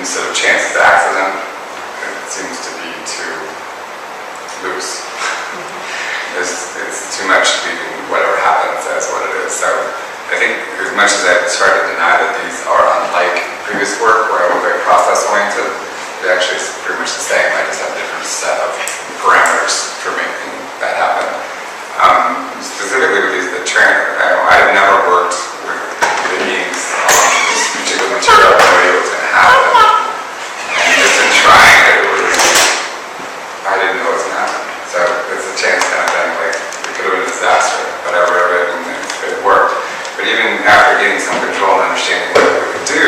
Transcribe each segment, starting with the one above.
instead of chance is accident, it seems to be too loose. It's too much leaving whatever happens as what it is. So I think as much as I've tried to deny that these are unlike previous work where I was very process oriented, it actually is pretty much the same. I just have a different set of parameters for making that happen. Specifically with these, I've never worked with the beings on this particular material. I had no idea what was going to happen. And just in trying it, I didn't know what was going to happen. So it's a chance kind of thing, like it could have been a disaster, but I wrote it and it worked. But even after getting some control and understanding what we could do,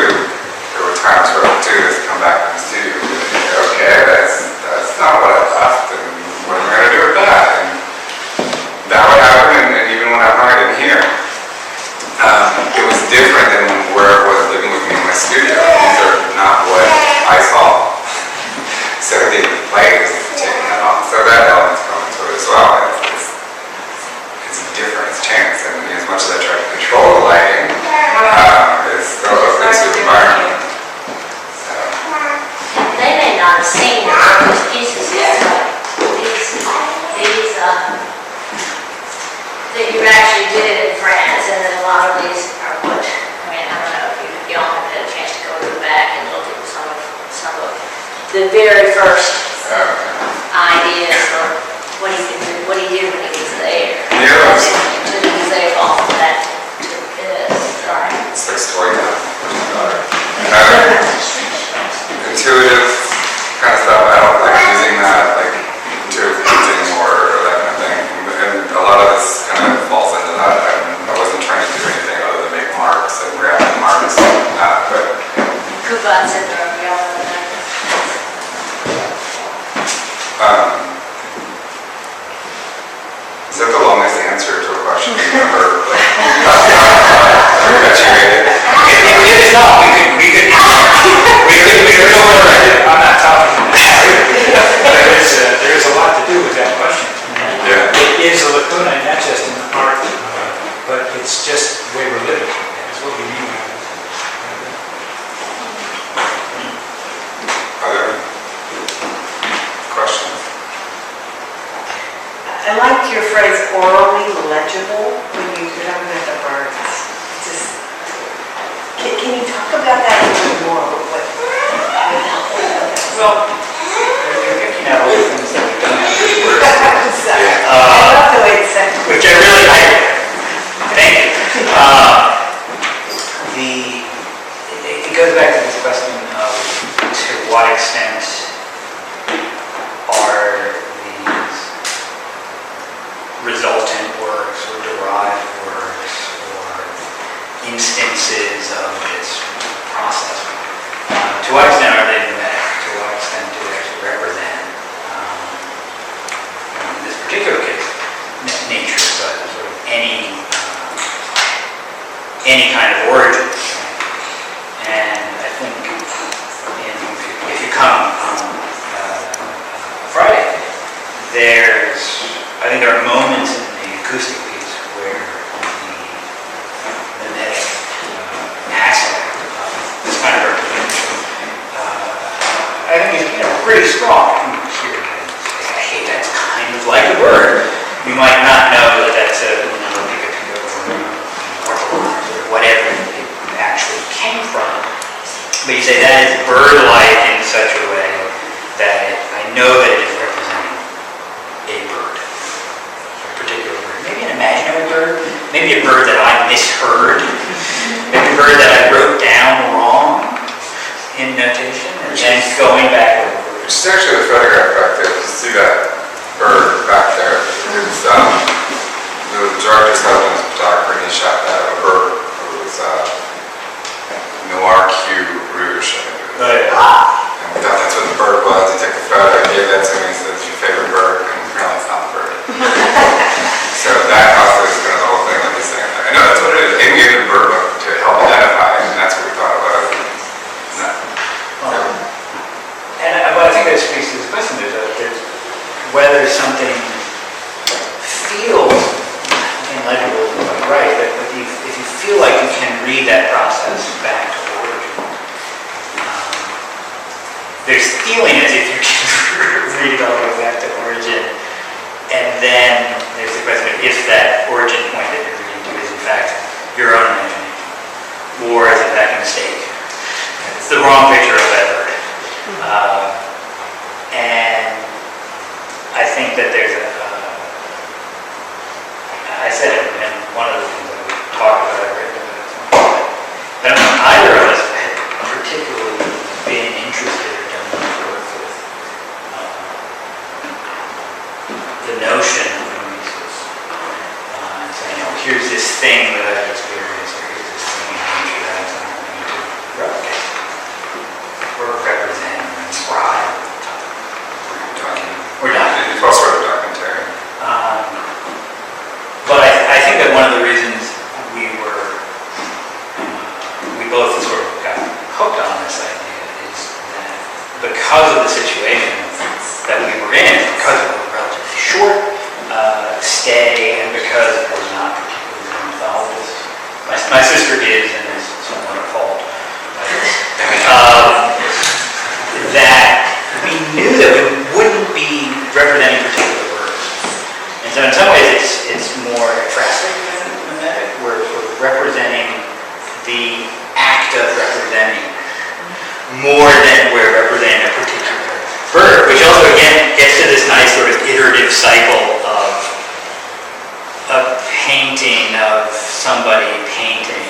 there were times where I would do this, come back to the studio and think, okay, that's not what I left, and what am I going to do with that? And that would happen, and even when I hung it in here, it was different than where it was living with me in my studio. These are not what I saw. So the light is taking that off. So that element's coming to it as well. It's a difference, chance. And as much as I try to control the lighting, it's still open to the environment. So. They may not have seen those pieces yet, but these that you actually did it in France, and then a lot of these are what, I don't know if y'all have had a chance to go to the back and look at some of the very first ideas for what he did when he was there. Yeah. So he was able off of that to this, right? It's like storytelling. Intuitive kind of stuff. I don't like using that, like intuitive painting or that kind of thing. And a lot of this kind of falls into that. I wasn't trying to do anything other than make marks and grab marks and that, but Kuban syndrome, y'all know that. is that the longest answer to a question you've ever perpetuated? It's not. We could go over it. I'm not talking. There is a lot to do with that question. Yeah. It is a lacuna, not just in the art, but it's just the way we're living. That's what we mean. Other questions? I liked your phrase orally legible when you were talking about the birds. Just, can you talk about that a little bit more? Well, you're picking out all the things that we've done after the words. I love the way it's said. Which I really like. Thank you. It goes back to this question of to what extent are these resultant works or derived works or instances of this process. To what extent are they mimetic? To what extent do they actually represent, in this particular case, nature, but sort of any kind of origin. And I think if you come on Friday, I think there are moments in the acoustic piece where the mimetic aspect of this kind of representation, I think is pretty strong. Here, hey, that's kind of like a bird. You might not know that that's a or whatever it actually came from. But you say that is bird-like in such a way that I know that it is representing a bird, a particular bird. Maybe an imaginary bird, maybe a bird that I misheard, maybe a bird that I wrote down wrong in notation, and then going back over. Which is actually the photograph back there. You see that bird back there. It's the George's husband's photographer, and he shot that of a bird. It was Noir Q Rouge, I think it was. Oh, yeah. And we thought that's what the bird was. He took the photo, gave that to me, and said, "It's your favorite bird," and apparently it's not the bird. So that also is kind of the whole thing, like he's saying. I know that's what it is. Amy gave the bird book to help identify it, and that's what we thought about it. But I think that speaks to this question, is that whether something feels illegible, right, but if you feel like you can read that process back to origin, You're feeling as if you can read it all the way back to origin. And then there's the question of if that origin point that you're reading to is in fact your own imagination, or is in fact a mistake. It's the wrong picture of Edward. And I think that there's I said it in one of the things that we talked about, I've written about it. I don't know either of us had particularly been interested or done much work with the notion of mimesis. Saying, here's this thing that I've experienced, or here's this thing in nature that I'm going to replicate, or represent, or inscribe. We're not. It's all sort of documentary. But I think that one of the reasons we both sort of got hooked on this idea is that because of the situation that we were in, because of the relatively short stay, and because we're not particularly mythologists. My sister is, and is somewhat appalled by this, that we knew that we wouldn't be representing particular birds. And so in some ways it's more ekphrastic than mimetic. We're representing the act of representing more than we're representing a particular bird, which also again gets to this nice sort of iterative cycle of a painting of somebody painting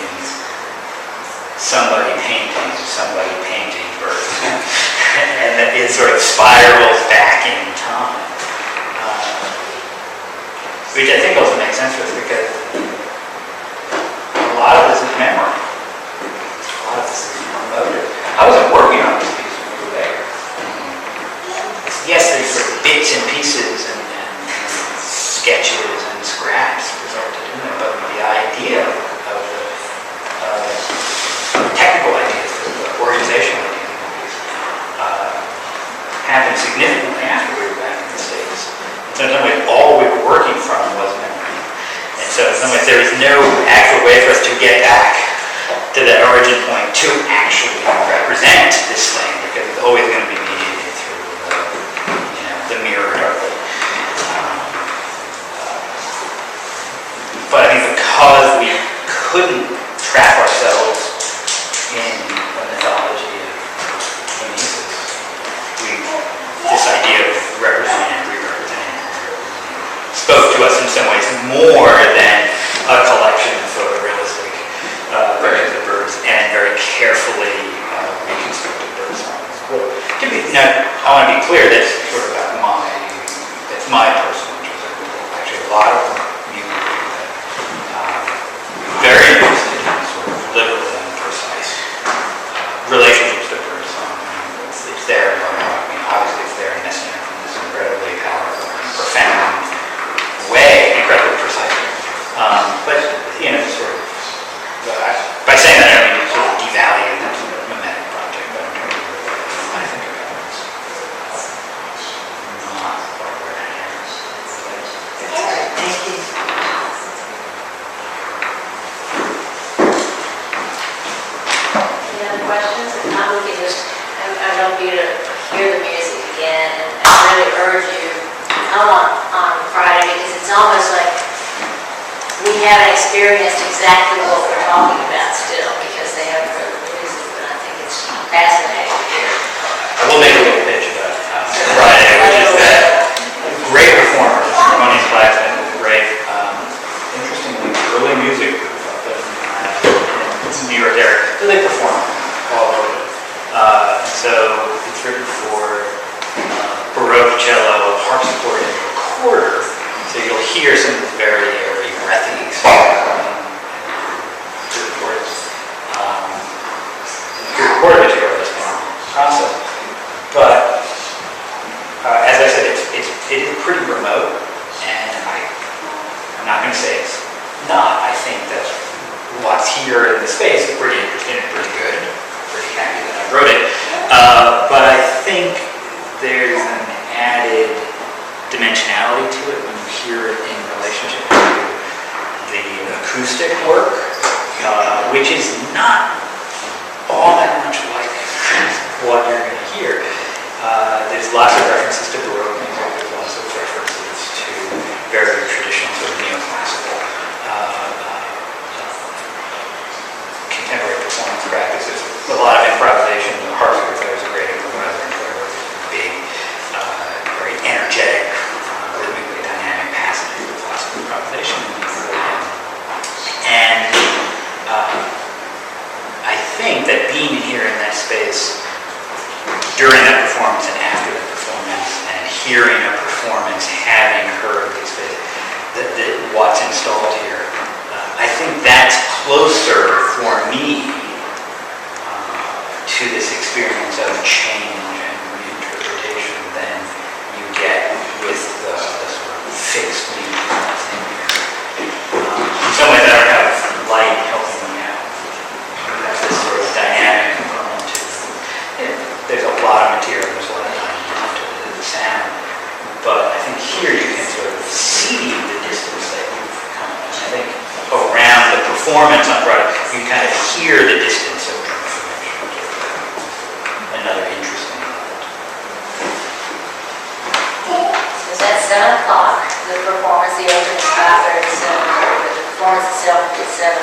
birds. And that it sort of spirals back in time. Which I think also makes sense for us because a lot of this is memory. A lot of this is emotive. I wasn't working on this piece when we were there. Yes, there's sort of bits and pieces and sketches and scraps resulted in it, but the idea of the technical ideas, the organizational ideas, happened significantly after we were back in the States. And so in some ways, all we were working from was memory. And so in some ways, there was no actual way for us to get back to that origin point to actually represent this thing, because it's always going to be mediated through the mirror darkly. But I think because we couldn't trap ourselves in the mythology of mimesis, this idea of representing and re-representing spoke to us in some ways more than a collection of photorealistic versions of birds and very carefully reconstructed bird songs. I want to be clear, that's sort of my personal interest. Actually, a lot of music that very interested in sort of literal and precise relationships to bird song. It's there, obviously it's there in this incredibly powerful and profound way, incredibly precise. But, sort of, by saying that I don't mean to sort of devalue that sort of mimetic project, but in terms of what I think about it, it's not quite where I am. Thank you. Any other questions? If not, we can just, I want you to hear the music again, and I really urge you to come on Friday, because it's almost like we haven't experienced exactly what we're talking about still, because they haven't heard the music, but I think it's fascinating to hear. I will make a little pitch about Friday, which is that great performers, Harmonious Blacksmith is great. Interestingly, early music group up in New York area, so they perform all over it. And so it's written for Baroque cello, harpsichord, and recorder. So you'll hear some of this very airy, breathy recorded material that's been processed. But as I said, it is pretty remote, and I'm not going to say it's not. I think that what's here in the space is pretty interesting and pretty good. I'm pretty happy that I wrote it. But I think there's an added dimensionality to it when you hear it in relationship to the acoustic work, which is not all that much like what you're going to hear there's lots of references to Baroque music, there's lots of references to very traditional sort of neoclassical contemporary performance practices. A lot of improvisation. The harpsichord player is a great improviser and player with big, very energetic, rhythmically dynamic passages with lots of improvisation. And I think that being here in that space during that performance and after the performance and hearing a performance, having heard the space, what's installed here, I think that's closer for me to this experience of change and reinterpretation than you get with the sort of fixed music that's in here. In some ways, I don't have light helping me out. That's this sort of dynamic component to it. There's a lot of material, there's a lot of dynamic to the sound, but I think here you can sort of see the distance that you've come. I think around the performance on Broadway, you can kind of hear the distance of transformation. Another interesting element. It's at 7 o'clock, the performance, the opening is 5:30 to 7:30, but the performance itself is 7